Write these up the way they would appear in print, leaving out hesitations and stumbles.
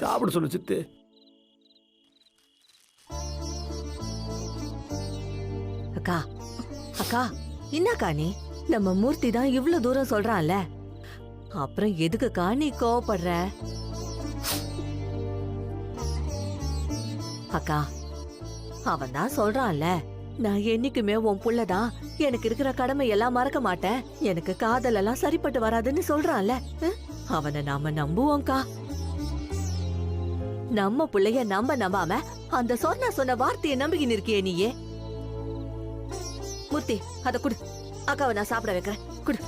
சாப்பிட சொல்லு சித்து. அக்கா அக்கா என்னக்கா நீ நம்ம மூர்த்தி தான் இவ்வளவு தூரம் சொல்றான்ல, அப்புறம் எதுக்குக்கா நீ கோவப்படுற? அக்கா அவன் தான் சொல்றான்ல, நான் என்னைக்குமே உன் புள்ளதான், எனக்கு இருக்கிற கடமை எல்லாம் மறக்க மாட்டேன், எனக்கு காதல் எல்லாம் சரிப்பட்டு வராதுன்னு சொல்றான்ல. அவனை நாம நம்புவோம்க்கா. நம்ம புள்ளைய நம்பாம அந்த சொன்ன வார்த்தையை நம்பிக்கின்னு இருக்கியே நீயே. மூர்த்தி அத குடு, அக்காவை நான் சாப்பிட வைக்கிறேன், குடு.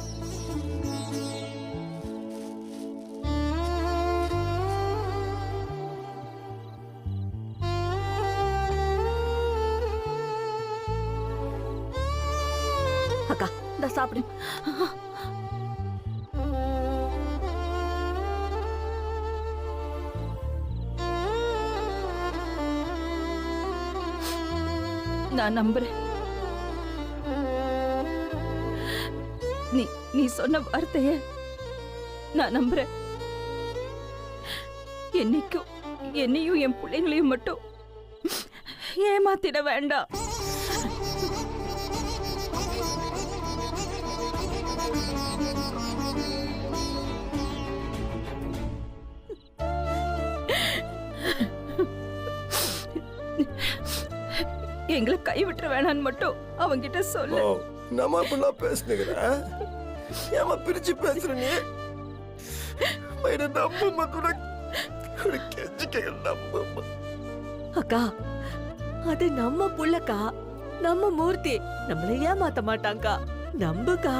அக்கா இந்த சாப்பிடு. நான் நம்புறேன். நீ சொன்ன வார்த்தைய நான் நம்புறேன். என்னைக்கும் என்னையும் என் பிள்ளைங்களையும் மட்டும் ஏமாத்திட வேண்டாம். எங்களை கைவிட்டுற வேணான்னு மட்டும் அவங்கிட்ட சொல்லு. நம்ம அப்படிலாம் பேசுனீங்க, ஏமா பிரிச்சு பேசுற நீ? அக்கா அது நம்ம புள்ளக்கா, நம்ம மூர்த்தி நம்மள ஏமாத்த மாட்டாங்கக்கா, நம்புக்கா.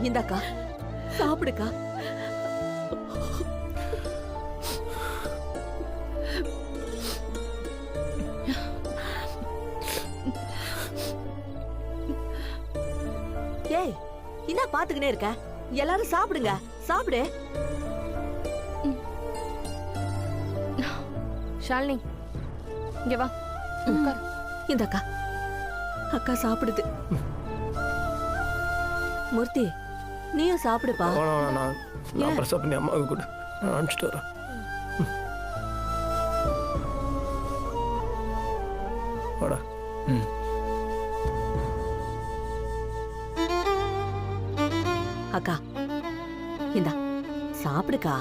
இந்தாக்கா சாப்பிடுக்கா. ஏய் என்ன பாத்துக்கினே இருக்க? எல்லாரும் சாப்பிடுங்க, சாப்பிடு. ஷாலினி இங்க வா. இந்தக்கா அக்கா சாப்பிடுது. மூர்த்தி நீயும் சாப்பிடுப்பா. நான் பிரசவ பண்ணி அம்மாவுக்கு கூட நான் அனுப்பிச்சிட்டு வரேன். வாடா. அக்கா இந்தா சாப்பிடுக்கா.